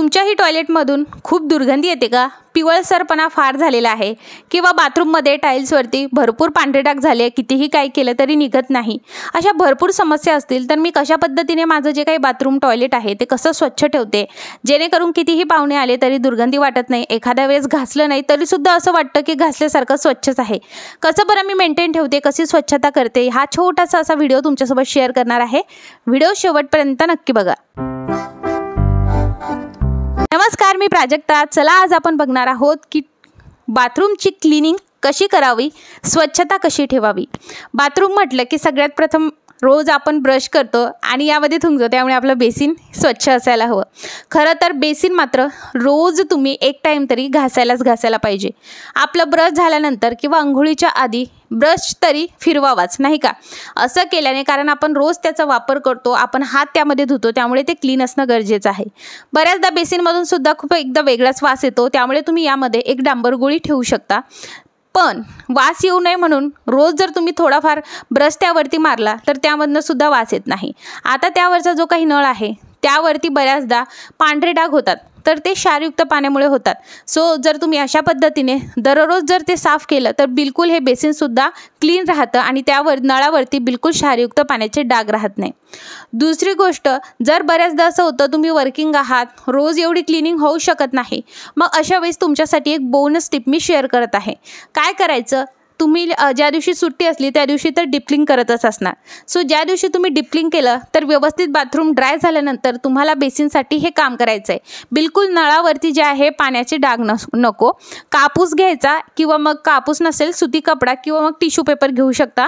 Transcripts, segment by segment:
तुमच्याही टॉयलेटमधून खूप दुर्गंधी येते का? पिवळसरपणा फार झालेला आहे किंवा बाथरूममध्ये टाईल्सवरती भरपूर पांढरे डाग झाले, कितीही काय केलं तरी निघत नाही, अशा भरपूर समस्या असतील तर मी कशा पद्धतीने माझं जे काही बाथरूम टॉयलेट आहे ते कसं स्वच्छ ठेवते जेणेकरून कितीही पाहुणे आले तरी दुर्गंधी वाटत नाही, एखाद्या वेळेस घासलं नाही तरीसुद्धा असं वाटतं की घासल्यासारखं स्वच्छच आहे, कसं बरं मी मेंटेन ठेवते, कशी स्वच्छता करते, हा छोटासा असा व्हिडिओ तुमच्यासोबत शेअर करणार आहे। व्हिडिओ शेवटपर्यंत नक्की बघा। नमस्कार, मी प्राजक्ता। चला आज आपण बघणार आहोत की बाथरूमची क्लीनिंग कशी करावी, स्वच्छता कशी ठेवावी। बाथरूम म्हटलं की सगळ्यात प्रथम रोज आपण ब्रश करतो आणि यामध्ये थुंकतो, त्यामुळे आपलं बेसिन स्वच्छ असायला हवं। खरं तर बेसिन मात्र रोज तुम्ही एक टाइम तरी घासायला पाहिजे। आपलं ब्रश झाल्यानंतर किंवा अंघोळीच्या आधी ब्रश तरी फिरवावाच, नाही का? असं केल्याने कारण आपण रोज त्याचा वापर करतो, आपण हात त्यामध्ये धुतो, त्यामुळे ते क्लीन असणं गरजेचं आहे। बऱ्याचदा बेसिनमधून सुद्धा खूप एकदा वेगळाच वास येतो, त्यामुळे तुम्ही यामध्ये एक डांबर गोळी ठेवू शकता। पण वास येऊ नये म्हणून रोज जर तुम्ही थोडाफार ब्रश त्यावरती मारला तर त्यामधनं सुद्धा वास येत नाही। आता त्यावरचा जो काही नळ आहे त्यावरती बऱ्याचदा पांढरे डाग होतात, तर ते क्षारयुक्त पाण्यामुळे होतात। सो जर तुम्ही अशा पद्धतीने दररोज जर ते साफ केलं तर बिलकुल हे बेसिनसुद्धा क्लीन राहतं आणि त्यावर नळावरती बिलकुल क्षारयुक्त पाण्याचे डाग राहत नाही। दुसरी गोष्ट, जर बऱ्याचदा असं होतं तुम्ही वर्किंग आहात, रोज एवढी क्लिनिंग होऊ शकत नाही, मग अशा वेळेस तुमच्यासाठी एक बोनस टिप मी शेअर करत आहे। काय करायचं, तुम्ही ज्या दिवशी सुट्टी असली त्या दिवशी तर डीप क्लीन करतच असणार। सो ज्या दिवशी तुम्ही डीप क्लीन केलं तर व्यवस्थित बाथरूम ड्राय झाल्यानंतर तुम्हाला बेसिनसाठी हे काम करायचं आहे। बिलकुल नळावरती जे आहे पाण्याचे डाग नको, कापूस घ्यायचा किंवा मग कापूस नसेल सुती कपडा किंवा मग टिश्यू पेपर घेऊ शकता,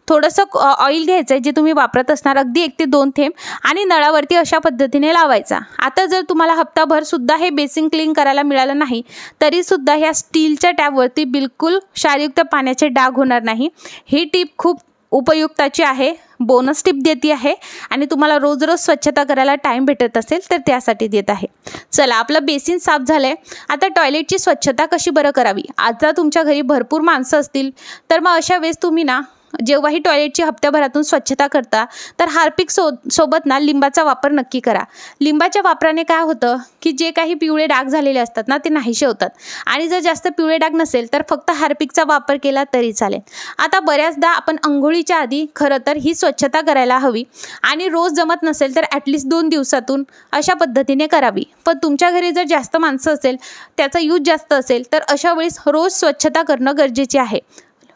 थोडंसं ऑइल घ्यायचं आहे जे तुम्ही वापरत असणार, अगदी 1 ते 2 थेंब, आणि नळावरती अशा पद्धतीने लावायचा। आता जर तुम्हाला हप्ताभर सुद्धा हे बेसिन क्लीन करायला मिळालं नाही तरीसुद्धा ह्या स्टीलच्या टॅबवरती बिलकुल क्षारयुक्त पाण्याचे डाग होणार नाही। ही टिप खूप उपयुक्ताची आहे, बोनस टिप देते आहे आणि तुम्हाला रोज रोज स्वच्छता करायला टाइम भेटत असेल तर त्यासाठी देत आहे। चला, आपलं बेसिन साफ झालंय, आता टॉयलेटची स्वच्छता कशी बरं करावी। आता तुमच्या घरी भरपूर माणसं असतील तर मग अशा वेळेस तुम्ही ना जेव्हाही टॉयलेटची हप्त्याभरातून स्वच्छता करता तर हार्पिक सोबत ना लिंबाचा वापर नक्की करा। लिंबाच्या वापराने काय होतं की जे काही पिवळे डाग झालेले असतात ना ते नाहीसे होतात, आणि जर जास्त पिवळे डाग नसेल तर फक्त हार्पिकचा वापर केला तरी चालेल। आता बऱ्याचदा आपण अंघोळीच्या आधी खरं तर ही स्वच्छता करायला हवी आणि रोज जमत नसेल तर ॲटलिस्ट 2 दिवसातून अशा पद्धतीने करावी। पण तुमच्या घरी जर जास्त माणसं असेल, त्याचा यूज जास्त असेल तर अशा वेळेस रोज स्वच्छता करणं गरजेचे आहे।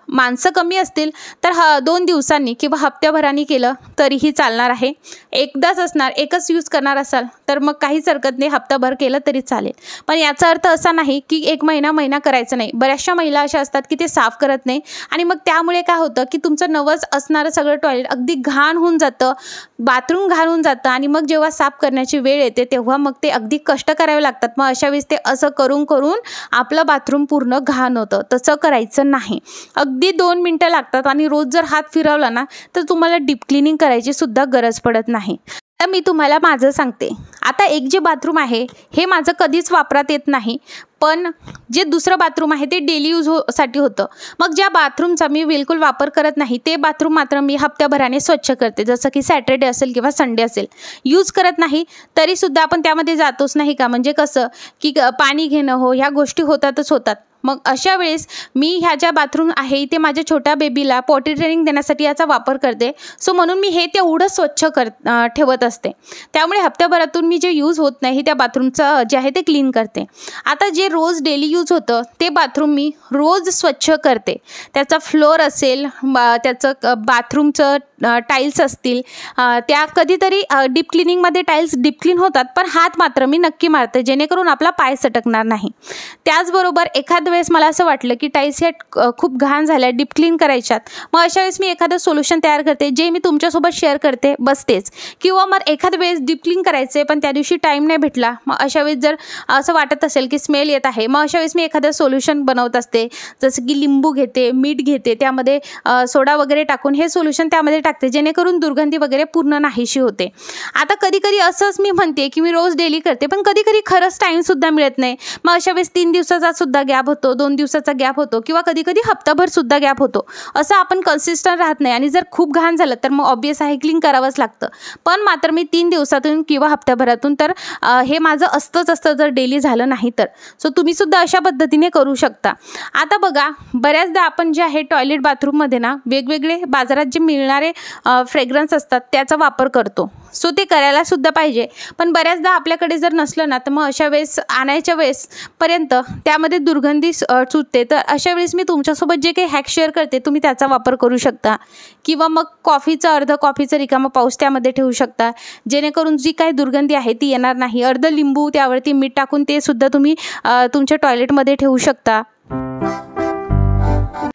माणसं कमी असतील तर 2 दिवसांनी किंवा हप्त्याभराने केलं तरीही चालणार आहे। एकदाच असणार, एकच यूज करणार असाल तर मग काहीच हरकत नाही, हप्ताभर केलं तरी चालेल। पण याचा अर्थ असा नाही की 1 महिना करायचं नाही। बऱ्याचशा महिला अशा असतात की ते साफ करत नाही आणि मग त्यामुळे काय होतं की तुमचं नवस असणारं सगळं टॉयलेट अगदी घाण होऊन जातं, बाथरूम घाण होऊन जातं, आणि मग जेव्हा साफ करण्याची वेळ येते तेव्हा मग ते अगदी कष्ट करावे लागतात। मग अशा वेळेस ते असं करून आपलं बाथरूम पूर्ण घाण होतं, तसं करायचं नाही। अगदी 2 मिनिटं लागतात आणि रोज जर हात फिरवला ना तर तुम्हाला डीप क्लिनिंग करायची सुद्धा गरज पडत नाही। तर मी तुम्हाला माझं सांगते, आता एक जे बाथरूम आहे हे माझं कधीच वापरात येत नाही, पण जे दुसरं बाथरूम आहे ते डेली यूजसाठी होतं। मग ज्या बाथरूमचा मी बिलकुल वापर करत नाही ते बाथरूम मात्र मी हप्त्याभराने स्वच्छ करते, जसं की सॅटर्डे असेल किंवा संडे असेल। यूज करत नाही तरीसुद्धा आपण त्यामध्ये जातोच, नाही का? म्हणजे कसं की पाणी घेणं हो, ह्या गोष्टी होतातच होतात। मग अशा वेळेस मी ह्या ज्या बाथरूम आहे इथे माझ्या छोट्या बेबीला पॉटी ट्रेनिंग देण्यासाठी याचा वापर करते, सो म्हणून मी हे तेवढं स्वच्छ ठेवत असते। त्यामुळे हप्त्याभरातून मी जे यूज होत नाही त्या बाथरूमचं जे आहे ते क्लीन करते। आता जे रोज डेली यूज होतं ते बाथरूम मी रोज स्वच्छ करते। त्याचा फ्लोअर असेल, त्याचं बाथरूमचं टाईल्स असतील, त्या कधीतरी डीप क्लिनिंगमध्ये टाईल्स डीप क्लीन होतात, पण हात मात्र मी नक्की मारते जेणेकरून आपला पाय सटकणार नाही। त्याचबरोबर एखाद्या वेळेस मला असं वाटलं की टाईल्स ह्या खूप घाण झाल्या, डीप क्लीन करायच्यात, मग अशा वेळेस मी एखादं सोल्युशन तयार करते जे मी तुमच्यासोबत शेअर करते, बस तेच। किंवा मग एखाद्या वेळेस डीप क्लीन करायचे पण त्या दिवशी टाईम नाही भेटला, मग अशा वेळेस जर असं वाटत असेल की स्मेल येत आहे, मग अशा वेळेस मी एखादं सोल्युशन बनवत असते, जसं की लिंबू घेते, मीठ घेते, त्यामध्ये सोडा वगैरे टाकून हे सोल्युशन त्यामध्ये टाकते टाकते, जेणेकरून दुर्गंधी वगैरे पूर्ण नाहीशी होते. आता कधी कधी असंच मी म्हणते की मी रोज डेली करते, पण कधी कधी खरंच टाईमसुद्धा मिळत नाही. मग अशा वेळेस 3 दिवसाचा सुद्धा गॅप होतो, 2 दिवसाचा गॅप होतो किंवा कधी कधी हप्ताभर सुद्धा गॅप होतो. असं आपण कन्सिस्टंट राहत नाही आणि जर खूप घाण झालं तर मग ऑब्वियस आहे क्लीन करावंच लागतं. पण मात्र मी 3 दिवसातून किंवा हप्त्याभरातून तर हे माझं असतं जर डेली झालं नाही तर. सो तुम्ही सुद्धा अशा पद्धतीने करू शकता. आता बघा, बऱ्याचदा आपण जे आहे टॉयलेट बाथरूममध्ये ना वेगवेगळे बाजारात जे मिळणारे फ्रेग्रन्स असतात त्याचा वापर करतो. सो ते करायला सुद्धा पाहिजे. पण बऱ्याचदा आपल्याकडे जर नसलं ना तर मग अशा वेळेस आणायच्या वेळेसपर्यंत त्यामध्ये दुर्गंधी सुटते. तर अशा वेळेस मी तुमच्यासोबत जे काही हॅक शेअर करते तुम्ही त्याचा वापर करू शकता. किंवा मग अर्ध कॉफीचं रिकामं पाऊच त्यामध्ये ठेवू शकता, जेणेकरून जी काही दुर्गंधी आहे ती येणार नाही. अर्ध लिंबू त्यावरती मीठ टाकून ते सुद्धा तुम्ही तुमच्या टॉयलेटमध्ये ठेवू शकता.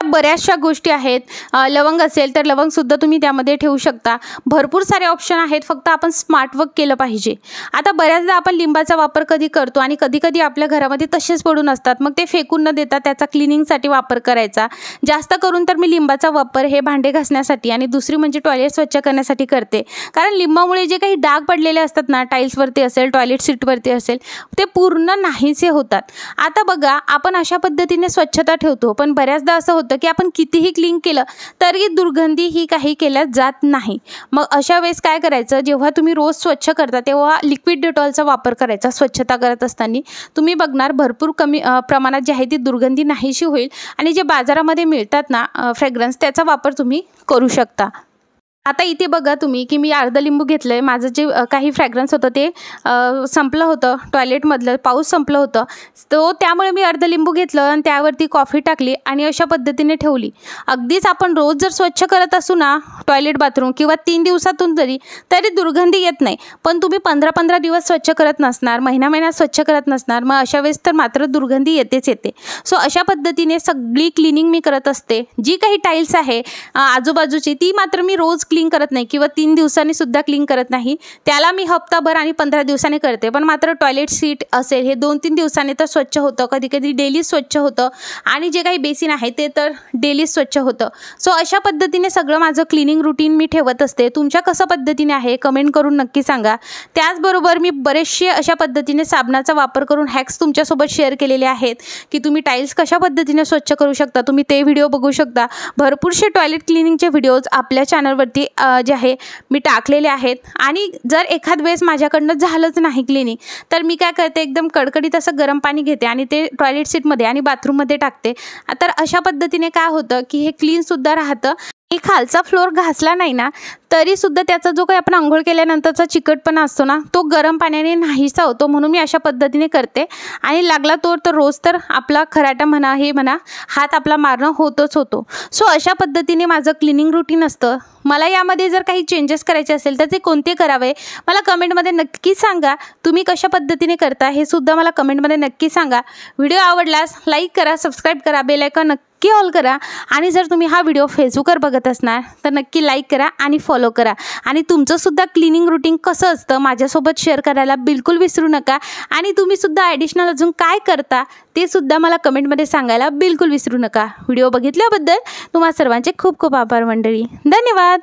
बऱ्याचशा गोष्टी आहेत. लवंग असेल तर लवंगसुद्धा तुम्ही त्यामध्ये ठेवू शकता. भरपूर सारे ऑप्शन आहेत, फक्त आपण स्मार्ट वर्क केलं पाहिजे. आता बऱ्याचदा आपण लिंबाचा वापर कधी करतो आणि कधी कधी आपल्या घरामध्ये तसेच पडून असतात, मग ते फेकून न देता त्याचा क्लिनिंगसाठी वापर करायचा. जास्त करून तर मी लिंबाचा वापर हे भांडे घासण्यासाठी आणि दुसरी म्हणजे टॉयलेट स्वच्छ करण्यासाठी करते. कारण लिंबामुळे जे काही डाग पडलेले असतात ना, टाईल्सवरती असेल, टॉयलेट सीटवरती असेल, ते पूर्ण नाहीसे होतात. आता बघा, आपण अशा पद्धतीने स्वच्छता ठेवतो, पण बऱ्याचदा असं होतं की आपण कितीही क्लीन केलं तरी दुर्गंधी ही काही केल्या जात नाही. मग अशा वेळेस काय करायचं, जेव्हा तुम्ही रोज स्वच्छ करता तेव्हा लिक्विड डेटॉलचा वापर करायचा. स्वच्छता करत असताना तुम्ही बघणार भरपूर कमी प्रमाणात जी आहे ती दुर्गंधी नाहीशी होईल. आणि जे बाजारामध्ये मिळतात ना फ्रेग्रन्स, त्याचा वापर तुम्ही करू शकता. आता इथे बघा तुम्ही की मी अर्ध लिंबू घेतलं आहे. माझं जे काही फ्रॅग्रन्स होतं ते संपलं होतं, टॉयलेटमधलं पाऊस संपलं होतं. तो त्यामुळे मी अर्ध लिंबू घेतलं आणि त्यावरती कॉफी टाकली आणि अशा पद्धतीने ठेवली. अगदीच आपण रोज जर स्वच्छ करत असू ना टॉयलेट बाथरूम किंवा 3 दिवसातून तरी दुर्गंधी येत नाही. पण तुम्ही 15-15 दिवस स्वच्छ करत नसणार, महिना स्वच्छ करत नसणार, मग अशा वेळेस तर मात्र दुर्गंधी येतेच येते. सो अशा पद्धतीने सगळी क्लिनिंग मी करत असते. जी काही टाईल्स आहे आजूबाजूची ती मात्र मी रोज क्लीन करत नाही किंवा 3 दिवसांनी सुद्धा क्लीन करत नाही. त्याला मी हप्ताभर आणि 15 दिवसांनी करते. पण मात्र टॉयलेट सीट असेल हे 2-3 दिवसांनी तर स्वच्छ होतं, कधी कधी डेली स्वच्छ होतं आणि जे काही बेसिन आहे ते तर डेली स्वच्छ होतं. सो अशा पद्धतीने सगळं माझं क्लिनिंग रुटीन मी ठेवत असते. तुमच्या कसं पद्धतीने आहे कमेंट करून नक्की सांगा. त्याचबरोबर मी बरेचसे अशा पद्धतीने साबणाचा वापर करून हॅक्स तुमच्यासोबत शेअर केलेले आहेत की तुम्ही टाईल्स कशा पद्धतीने स्वच्छ करू शकता. तुम्ही ते व्हिडिओ बघू शकता. भरपूरसे टॉयलेट क्लिनिंगचे व्हिडिओज आपल्या चॅनलवरती जे आहे मी टाकलेले आहेत. आणि जर एखाद वेळेस माझ्याकडनं झालंच नाही क्लिनिंग तर मी काय करते, एकदम कडकडीत असं गरम पाणी घेते आणि ते टॉयलेट सीटमध्ये आणि बाथरूममध्ये टाकते. तर अशा पद्धतीने काय होतं की हे क्लीनसुद्धा राहतं. खालचा फ्लोअर घासला नाही ना तरीसुद्धा त्याचा जो काही आपण आंघोळ केल्यानंतरचा चिकटपणा असतो ना तो गरम पाण्याने नाहीसा होतो. म्हणून मी अशा पद्धतीने करते. आणि लागला तर रोज तर आपला खराटा म्हणा हे म्हणा हात आपला मारणं होतच होतो. सो अशा पद्धतीने माझं क्लिनिंग रुटीन असतं. मला यामध्ये जर काही चेंजेस करायचे असेल तर ते कोणते करावे मला कमेंटमध्ये नक्की सांगा. तुम्ही कशा पद्धतीने करता हे सुद्धा मला कमेंटमध्ये नक्की सांगा. व्हिडिओ आवडल्यास लाईक करा, सबस्क्राईब करा, बेल आयकॉन नक्की ऑल करा. आणि जर तुम्ही हा व्हिडिओ फेसबुकवर बघत असणार तर नक्की लाईक करा आणि फॉलो करा. आणि तुमचंसुद्धा क्लिनिंग रुटीन कसं असतं माझ्यासोबत शेअर करायला बिलकुल विसरू नका. आणि तुम्हीसुद्धा ॲडिशनल अजून काय करता ते सुद्धा मला कमेंटमध्ये सांगायला बिलकुल विसरू नका. व्हिडिओ बघितल्याबद्दल तुम्हा सर्वांचे खूप खूप आभार मंडळी. धन्यवाद.